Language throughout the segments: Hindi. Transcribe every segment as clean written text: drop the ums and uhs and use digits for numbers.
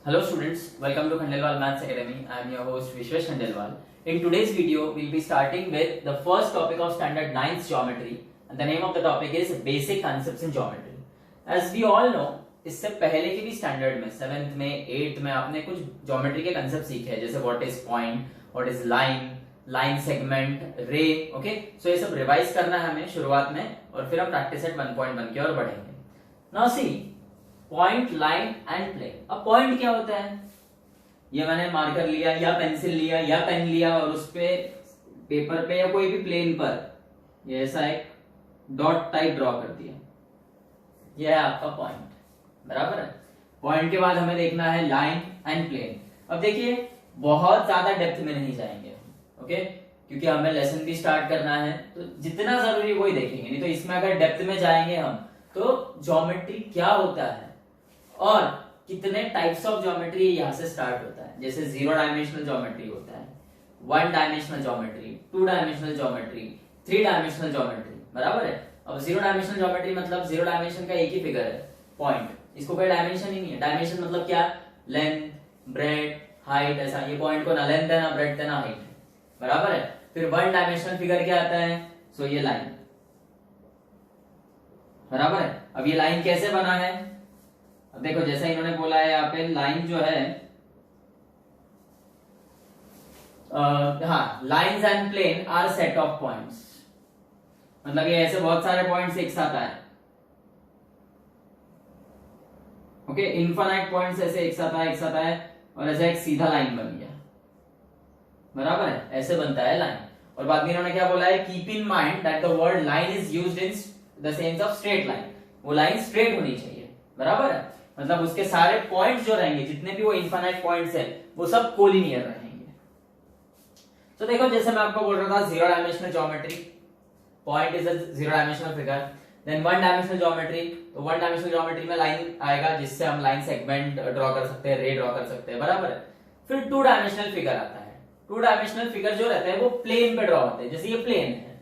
Hello students, welcome to Khandelwal Maths Academy. I am your host Vishwesh Khandelwal. In today's video, we'll be starting with the first topic of standard 9th geometry and the name of the topic is basic concepts in geometry. As we all know, इससे पहले के भी स्टैंडर्ड में 7th में 8th में आपने कुछ ज्योमेट्री के कंसेप्ट सीखे हैं जैसे what is point, what is line, line segment, रे. ओके, सो ये सब रिवाइज करना है हमें शुरुआत में और फिर हम प्रैक्टिस एट 1.1 की ओर बढ़ेंगे. Now see point, line and plane. अब पॉइंट क्या होता है? ये मैंने मार्कर लिया या पेंसिल लिया या पेन लिया और उस पे पेपर पे या कोई भी प्लेन पर ये ऐसा एक डॉट टाइप ड्रॉ कर दिया. ये है आपका पॉइंट. बराबर है. पॉइंट के बाद हमें देखना है लाइन एंड प्लेन. अब देखिए बहुत ज्यादा डेप्थ में नहीं जाएंगे, ओके, क्योंकि हमें लेसन भी स्टार्ट करना है तो जितना जरूरी वही देखेंगे. नहीं तो इसमें अगर डेप्थ में जाएंगे हम तो ज्योमेट्री क्या होता है और कितने टाइप्स ऑफ ज्योमेट्री यहां से स्टार्ट होता है. जैसे 0 डायमेंशनल ज्योमेट्री होता है, 1 dimensional geometry, 2 dimensional geometry, 3 dimensional geometry. बराबर है. अब 0 डायमेंशनल ज्योमेट्री मतलब 0 डायमेंशन का एक ही फिगर है पॉइंट. इसको कोई डायमेंशन ही नहीं है. डायमेंशन मतलब क्या? Length, bread, height. ऐसा ये पॉइंट को ना लेंथ है ना ब्रेड है ना हाइट है. बराबर है. फिर 1 डायमेंशनल फिगर क्या आता है? सो ये लाइन. बराबर है. अब ये लाइन कैसे बना है? अब देखो जैसा इन्होंने बोला है यहाँ पे लाइन जो है हाँ, lines and plane are set of points. मतलब ये ऐसे बहुत सारे पॉइंट्स एक साथ आए. ओके, इनफाइनाइट पॉइंट्स ऐसे एक साथ आए और ऐसा एक सीधा लाइन बन गया. बराबर है. ऐसे बनता है लाइन. और बाद में इन्होंने क्या बोला है? Keep in mind that the word line is used in the sense of straight line. वो लाइन स्ट्रेट होनी चाहिए. बराबर है. मतलब उसके सारे पॉइंट्स जो रहेंगे, जितने भी वो इनफाइनाइट पॉइंट्स है, वो सब कोलिनियर रहेंगे. तो देखो जैसे मैं आपको बोल रहा था 0 dimensional geometry, point is a 0 dimensional figure. Then 1 dimensional geometry, तो 1 डायमेंशनल ज्योमेट्री में लाइन आएगा जिससे हम लाइन सेगमेंट ड्रॉ कर सकते हैं, रे ड्रॉ कर सकते हैं. बराबर है. फिर 2 डायमेंशनल फिगर आता है. 2 डायमेंशनल फिगर जो रहता है वो प्लेन पे ड्रॉ होते हैं. जैसे ये प्लेन है.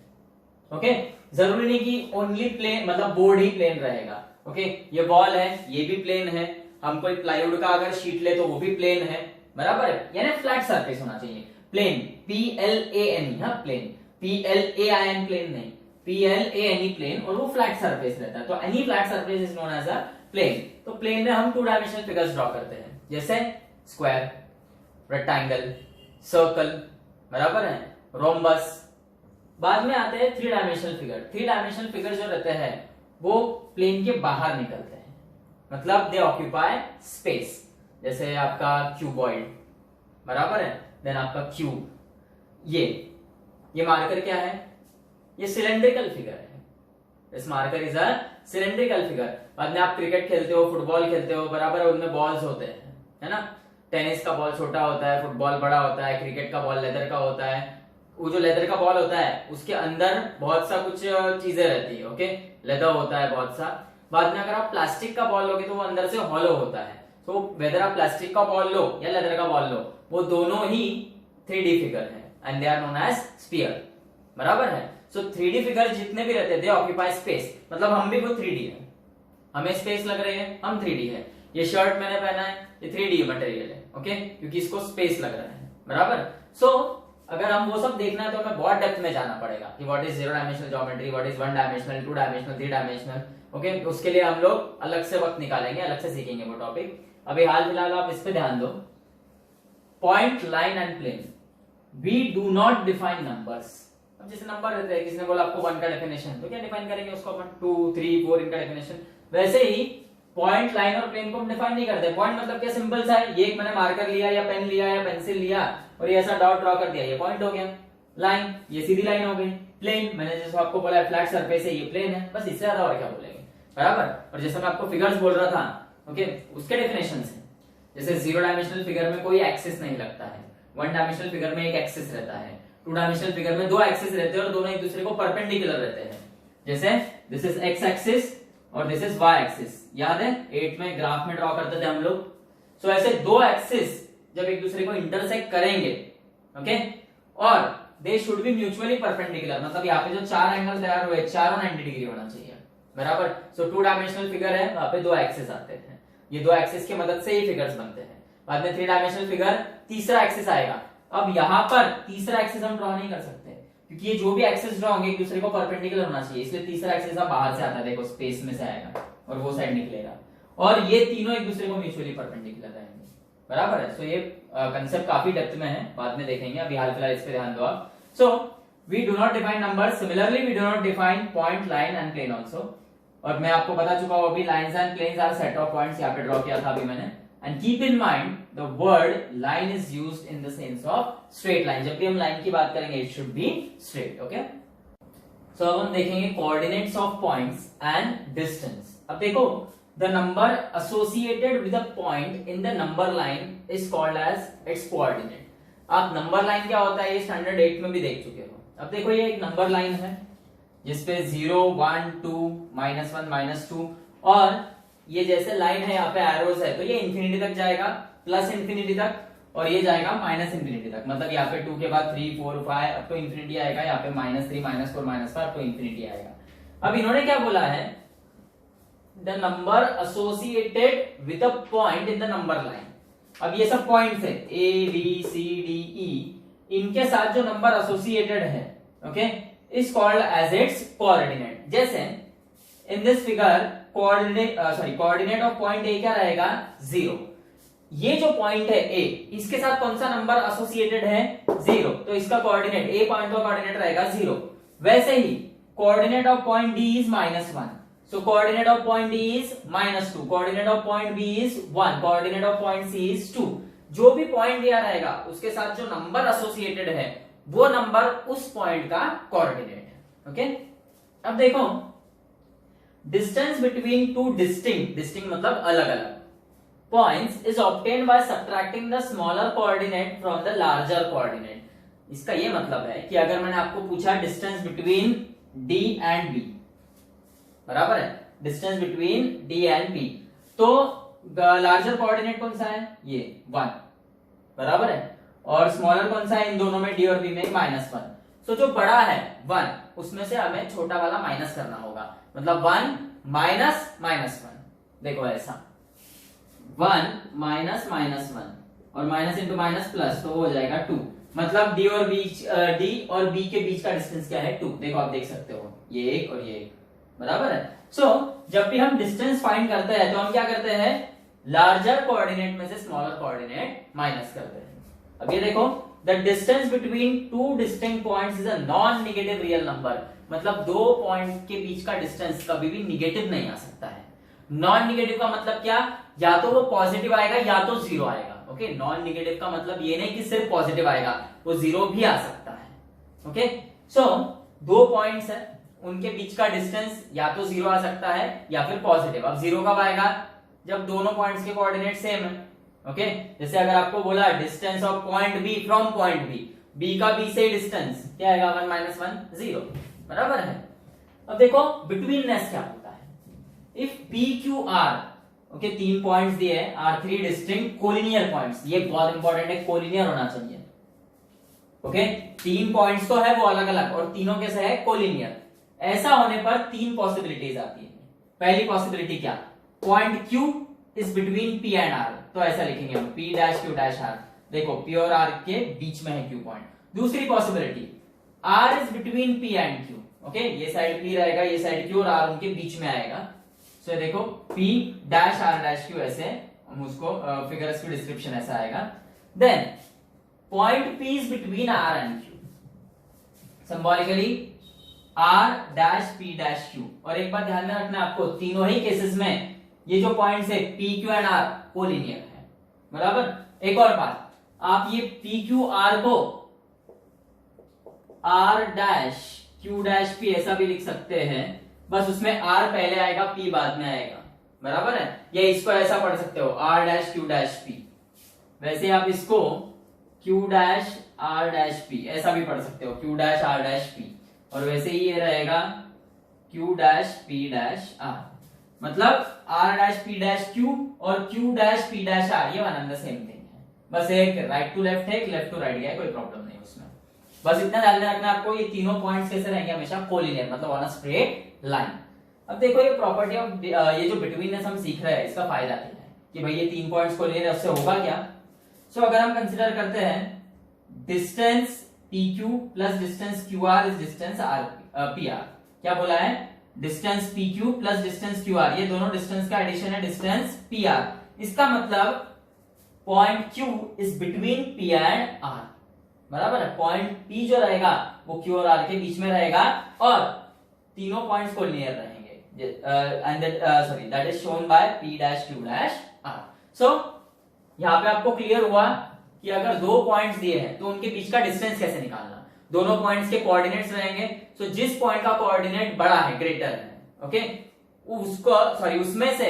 ओके, जरूरी नहीं कि ओनली प्लेन मतलब बोर्ड ही प्लेन रहेगा. ओके, ये वॉल है, ये भी प्लेन है. हम कोई प्लाईवुड का अगर शीट ले तो वो भी प्लेन है. बराबर है. यानी फ्लैट सरफेस होना चाहिए. प्लेन, PLAN, हाँ प्लेन, PLAIN प्लेन नहीं, PLANE प्लेन. और वो फ्लैट सरफेस रहता है. तो any flat surface is known as a plane. तो प्लेन में हम 2 डायमेंशनल फिगर्स ड्रॉ करते हैं जैसे स्क्वायर, रेक्टेंगल, सर्कल. बराबर है. रोम्बस. बाद में आते हैं 3 डायमेंशनल फिगर. 3 डायमेंशनल फिगर जो रहते हैं वो प्लेन के बाहर निकलते हैं. मतलब दे ऑक्यूपाई स्पेस. जैसे आपका क्यूबॉइड. बराबर है. देन आपका क्यूब. ये मार्कर क्या है? ये सिलेंड्रिकल फिगर है. This marker is a cylindrical figure. बाद में आप क्रिकेट खेलते हो, फुटबॉल खेलते हो. बराबर है. उनमें बॉल्स होते हैं, है ना. टेनिस का बॉल छोटा होता है, फुटबॉल बड़ा होता है, क्रिकेट का बॉल लेदर का होता है. वो जो लेदर का बॉल होता है उसके अंदर बहुत सा कुछ चीजें रहती है. ओके, लेदर होता है बहुत सा. बाद में अगर आप प्लास्टिक का बॉल लोगे तो वो अंदर से हॉलो होता है. तो वेदर आप प्लास्टिक का बॉल लो या लेदर का बॉल लो, वो दोनों ही 3D फिगर है and they are known as sphere. बराबर है. सो 3D फिगर जितने भी रहते हैं दे ऑक्यूपाई स्पेस. मतलब हम भी वो 3D है. हमें स्पेस लग रही है, हम 3D है. ये शर्ट मैंने पहना है, ये 3D मटेरियल है. ओके, क्योंकि इसको स्पेस लग रहा है. बराबर. सो अगर हम वो सब देखना है तो हमें बहुत डेप्थ में जाना पड़ेगा कि what is 0 dimensional geometry, what is 1 dimensional, 2 dimensional, 3 dimensional. Okay, उसके लिए हम लोग अलग से वक्त निकालेंगे, अलग से सीखेंगे वो टॉपिक. अभी हाल फिलहाल आप इस पे ध्यान दो. Point, line and plane, we do not define numbers. अब जैसे नंबर रहते हैं, किसी ने बोला आपको 1 का डेफिनेशन, तो क्या डिफाइन करेंगे उसको अपन? 2, 3, 4 इनका डेफिनेशन. वैसे ही पॉइंट, लाइन और प्लेन को हम डिफाइन नहीं करते. पॉइंट मतलब क्या? सिंपल सा है. ये एक मैंने मार्कर लिया या पेन लिया या पेंसिल लिया और ये ऐसा डॉट ड्रॉ कर दिया, ये पॉइंट हो गया. लाइन, ये सीधी लाइन हो गई. प्लेन, मैंने जैसे आपको बोला फ्लैट सरफेस है, ये प्लेन है. बस इससे ज्यादा और क्या बोलेंगे. बराबर. और जैसे मैं आपको फिगर्स बोल रहा था, ओके, उसके डेफिनेशंस हैं. जैसे 0 डायमेंशनल फिगर में कोई एक्सिस नहीं लगता है. 1 डायमेंशनल फिगर में एक एक्सिस रहता है. 2 डायमेंशनल फिगर में 2 एक्सिस रहते हैं और दोनों एक दूसरे को परपेंडिकुलर रहते हैं. जैसे दिस इज एक्स एक्सिस और दिस इज वाई एक्सिस. याद है 8 में ग्राफ में ड्रॉ करते थे हम लोग. सो ऐसे 2 एक्सिस जब एक दूसरे को इंटरसेक्ट करेंगे, ओके, और they should be mutually perpendicular. मतलब यहाँ पे जो 4 एंगल तैयार हुए, चारों 90 डिग्री होना चाहिए. बराबर. सो 2 डायमेंशनल फिगर है, वहां पे 2 एक्सिस आते हैं. ये 2 एक्सिस की मदद से ही फिगर्स बनते हैं. बाद में 3 डायमेंशनल फिगर तीसरा एक्सिस आएगा। अब यहाँ पर तीसरा एक्सिस हम ड्रॉ नहीं कर सकते क्योंकि ये जो भी एक्सिस ड्रॉ होंगे एक दूसरे को परपेंडिकुलर होना चाहिए, इसलिए तीसरा एक्सिस अब बाहर से आता है, देखो स्पेस में से आएगा और वो साइड निकलेगा और ये तीनों एक दूसरे को म्यूचुअली परपेंडिकुलर रहेंगे, बराबर है। सो ये कंसेप्ट काफी डेप्थ में है, बाद में देखेंगे, अभी हाल फिलहाल इस पे ध्यान दो आप। So we do not define number, similarly we do not define point, line and plane also. और मैं आपको बता चुका हूं अभी lines and planes are set of points, यहाँ पे ड्रॉ किया था अभी मैंने। And keep in mind the word line is used in the sense of straight line, जब भी हम लाइन की बात करेंगे it should be straight, okay. So अब हम देखेंगे coordinates of points and distance. अब देखो the number associated with a point in the number line is called as its coordinate। आप नंबर लाइन क्या होता है ये स्टैंडर्ड 8 में भी देख चुके हो। अब देखो ये एक नंबर लाइन है जिसपे 0 1 2 -1 -2 और ये जैसे लाइन है यहाँ पे एरोज है तो ये इंफिनिटी तक जाएगा, प्लस इंफिनिटी तक, और ये जाएगा माइनस इंफिनिटी तक। मतलब यहाँ पे 2 के बाद 3 4 5 अब तो इंफिनिटी आएगा, यहाँ पे -3 -4 -5 अब तो इंफिनिटी आएगा। अब इन्होंने क्या बोला है, the number associated with a point in the number line। अब ये सब पॉइंट्स है A B C D E, इनके साथ जो नंबर एसोसिएटेड है okay is called as its coordinate. जैसे in this figure coordinate of point A क्या रहेगा 0। ये जो पॉइंट है A इसके साथ कौन सा नंबर एसोसिएटेड है 0, तो इसका कोऑर्डिनेट A पॉइंट का कोऑर्डिनेट रहेगा 0। वैसे ही coordinate of point D is -1, so coordinate of point D is -2, coordinate of point B is 1, coordinate of point C is 2। जो भी पॉइंट दिया रहेगा उसके साथ जो नंबर एसोसिएटेड है वो नंबर उस पॉइंट का कोऑर्डिनेट है, ओके। अब देखो डिस्टेंस बिटवीन टू डिस्टिंक्ट मतलब अलग अलग points is obtained by subtracting the smaller coordinate from the larger coordinate. इसका ये मतलब है कि अगर मैंने आपको पूछा distance between D and B, बराबर है, distance between D and B, तो लार्जर कोऑर्डिनेट कौन सा है ये 1, बराबर है, और स्मॉलर कौन सा है इन दोनों में D और B में -1। सो जो बड़ा है 1 उसमें से हमें छोटा वाला माइनस करना होगा, मतलब 1 -1। देखो ऐसा 1 -1 और माइनस इंटू माइनस प्लस तो हो जाएगा 2, मतलब D और B के बीच का डिस्टेंस क्या है 2। देखो आप देख सकते हो ये एक और ये एक, बराबर है। सो जब भी हम डिस्टेंस फाइंड करते हैं तो हम क्या करते हैं, लार्जर कोऑर्डिनेट में से स्मॉलर कोऑर्डिनेट माइनस करते हैं। अब ये देखो the distance between two distinct points is a non negative real number, मतलब दो पॉइंट के बीच का डिस्टेंस कभी भी निगेटिव नहीं आ सकता है। नॉन निगेटिव का मतलब क्या, या तो वो पॉजिटिव आएगा या तो 0 आएगा, ओके। नॉन निगेटिव का मतलब ये नहीं कि सिर्फ पॉजिटिव आएगा, वो 0 भी आ सकता है, ओके। सो दो पॉइंट्स है उनके बीच का डिस्टेंस या तो 0 आ सकता है या फिर पॉजिटिव। अब 0 कब आएगा, जब दोनों पॉइंट्स के कोऑर्डिनेट सेम है, ओके। जैसे अगर आपको बोला distance of point B from point B का B से डिस्टेंस क्या आएगा 1 -1 0, बराबर है। अब देखो बिटवीननेस क्या होता है, इफ PQR, ओके, 3 पॉइंट्स दिए हैं, आर 3 डिस्टिंक्ट कोलिनियर पॉइंट्स, ये बहुत इंपॉर्टेंट है, कोलिनियर होना चाहिए, ओके। 3 पॉइंट्स तो है वो अलग अलग और तीनों कैसे है कोलिनियर। ऐसा होने पर 3 पॉसिबिलिटीज आती है। पहली पॉसिबिलिटी क्या, point Q is between P and R, तो ऐसा लिखेंगे हम P'Q''R। देखो P और R के बीच में है Q पॉइंट। दूसरी possibility R is between P and Q, okay. ये साइड P रहेगा, ये साइड Q और R उनके बीच में आएगा। सो देखो P''R''Q ऐसे हम उसको फिगर की डिस्क्रिप्शन ऐसा आएगा। Then point P is between R and Q, symbolically R''P''Q। और एक बात ध्यान में रखना आपको, तीनों ही केसेस में ये जो पॉइंट्स है P, Q and R collinear है, बराबर। एक और बात, आप ये P, Q, R को R''Q''P ऐसा भी लिख सकते हैं, बस उसमें R पहले आएगा P बाद में आएगा, बराबर है। या इसको ऐसा पढ़ सकते हो R''Q''P, वैसे आप इसको Q''R''P ऐसा भी पढ़ सकते हो, Q''R''P, और वैसे ही ये रहेगा Q''P''R, मतलब R''P''Q और Q''P''R ये one and the same thing है, बस एक राइट टू लेफ्ट है, एक लेफ्ट टू राइट है, कोई प्रॉब्लम नहीं उसमें। बस इतना ध्यान रखना आपको, ये तीनों पॉइंट्स कैसे रहेंगे हमेशा कोलिनियर, मतलब ऑन अ स्ट्रेट लाइन। अब देखो ये प्रॉपर्टी ऑफ ये जो बिटवीननेस हम सीख रहे हैं, इसका फायदा क्या है कि भाई ये 3 पॉइंट्स कोलिनियर है, उससे होगा क्या, सो अगर हम कंसिडर करते हैं distance PQ plus distance QR is distance PR, क्या बोला है, distance PQ plus distance QR, ये दोनों डिस्टेंस का एडिशन है डिस्टेंस PR। इसका मतलब point Q is between P and R, बराबर है। पॉइंट P जो रहेगा वो Q और R के बीच में रहेगा और तीनों पॉइंट्स कोलिनियर रहेंगे, and that is shown by P dash Q dash R। सो यहाँ पे आपको क्लियर हुआ कि अगर दो पॉइंट्स दिए हैं तो उनके बीच का डिस्टेंस कैसे निकालना। दोनों पॉइंट्स के कोऑर्डिनेट्स रहेंगे, सो जिस पॉइंट का कोऑर्डिनेट बड़ा है, ग्रेटर है, ओके, उसमें से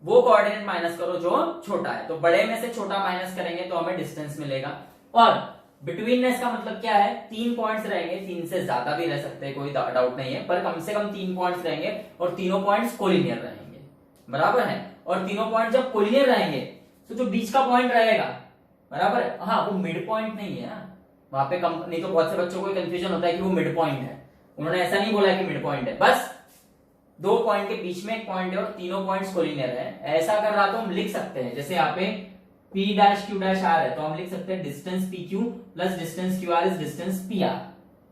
वो कोऑर्डिनेट माइनस करो जो छोटा है, तो बड़े में से छोटा माइनस करेंगे तो हमें डिस्टेंस मिलेगा। और बिटवीननेस का मतलब क्या है, 3 पॉइंट्स रहेंगे, 3 से ज्यादा भी रह सकते हैं, कोई डाउट नहीं है, पर कम से कम 3 पॉइंट्स रहेंगे और तीनों पॉइंट्स कोलिनियर रहेंगे, बराबर है। और तीनों पॉइंट जब कोलिनियर रहेंगे तो जो बीच का पॉइंट रहेगा, बराबर है, हाँ वो मिड पॉइंट नहीं है ना, वहां पे नहीं तो बहुत से बच्चों को कंफ्यूजन होता है कि वो मिड पॉइंट है, उन्होंने ऐसा नहीं बोला कि मिड पॉइंट है, बस दो पॉइंट के बीच में एक पॉइंट है और तीनों पॉइंट्स कोलिनियर है। ऐसा अगर रहा तो हम लिख सकते हैं, जैसे यहाँ पे P dash Q dash R है तो हम लिख सकते हैं distance PQ plus distance QR is distance PR,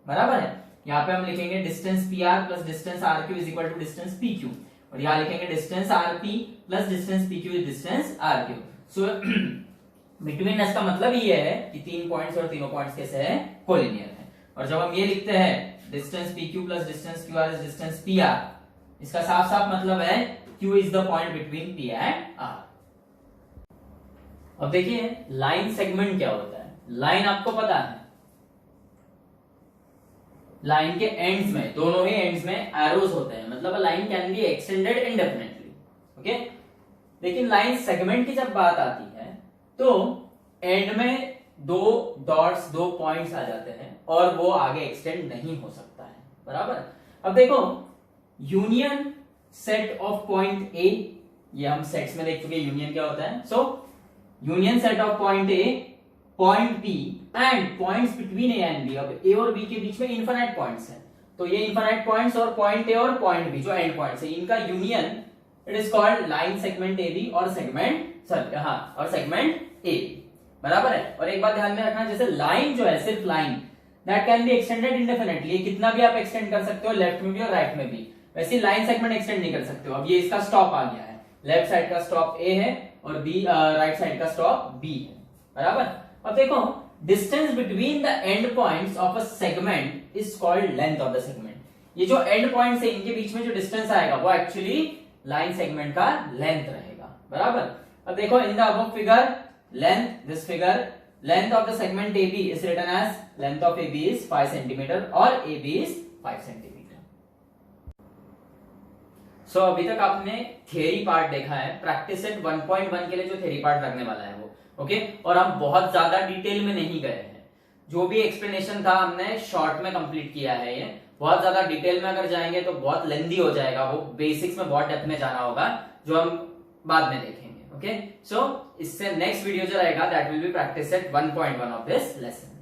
बराबर है। यहाँ पे हम लिखेंगे distance PR plus distance RQ is equal to distance PQ, और यहाँ लिखेंगे distance RP plus distance PQ is distance RQ। So betweenness का मतलब ये है कि 3 पॉइंट्स और तीनों पॉइंट्स कैसे हैं, कोलिनियर है। और जब हम ये लिखते हैं distance PQ plus distance QR is distance PR, इसका साफ साफ मतलब है Q is the point between P and R। अब देखिए लाइन सेगमेंट क्या होता है। लाइन आपको पता है, लाइन के एंड्स में, दोनों ही एंड्स में एरोज होते हैं, मतलब line can be extended indefinitely, okay. लेकिन लाइन सेगमेंट की जब बात आती है तो एंड में 2 डॉट्स, 2 पॉइंट्स आ जाते हैं और वो आगे एक्सटेंड नहीं हो सकता है, बराबर। अब देखो यूनियन सेट ऑफ पॉइंट ए, ये हम सेट्स में देख चुके हैं यूनियन क्या होता है। So union set of point A, point B and points between A and B. अब ए और बी के बीच में इनफाइनाइट पॉइंट्स हैं, तो ये इनफाइनाइट पॉइंट्स और पॉइंट ए और पॉइंट बी जो एंड पॉइंट्स है, इनका union it is called line segment A B और सेगमेंट और सेगमेंट ए, बराबर है। और एक बात ध्यान में रखना, जैसे लाइन जो है सिर्फ line that can be extended indefinitely, कितना भी आप एक्सटेंड कर सकते हो, लेफ्ट में भी और राइट में भी। वैसे लाइन सेगमेंट एक्सटेंड नहीं कर सकते हो। अब ये इसका स्टॉप आ गया है, लेफ्ट साइड का स्टॉप ए है और बी राइट साइड का स्टॉप बी है, बराबर। अब देखो distance between the end points of a segment is called length of the segment. ये जो एंड पॉइंट्स है इनके बीच में जो डिस्टेंस आएगा वो एक्चुअली लाइन सेगमेंट का लेंथ रहेगा, बराबर। अब देखो in the above figure length, this figure length of the segment AB is written as length of AB is 5 centimeter और AB is 5 centimeter। सो अभी तक आपने थियरी पार्ट देखा है, प्रैक्टिस सेट 1.1 के लिए जो थियरी पार्ट लगने वाला है वो, ओके। और हम बहुत ज्यादा डिटेल में नहीं गए हैं, जो भी एक्सप्लेनेशन था हमने शॉर्ट में कंप्लीट किया है। ये बहुत ज्यादा डिटेल में अगर जाएंगे तो बहुत लेंदी हो जाएगा, वो बेसिक्स में बहुत डेप्थ में जाना होगा, जो हम बाद में देखेंगे, ओके। सो इससे नेक्स्ट वीडियो जो रहेगा that will be practice set 1.1 of this lesson.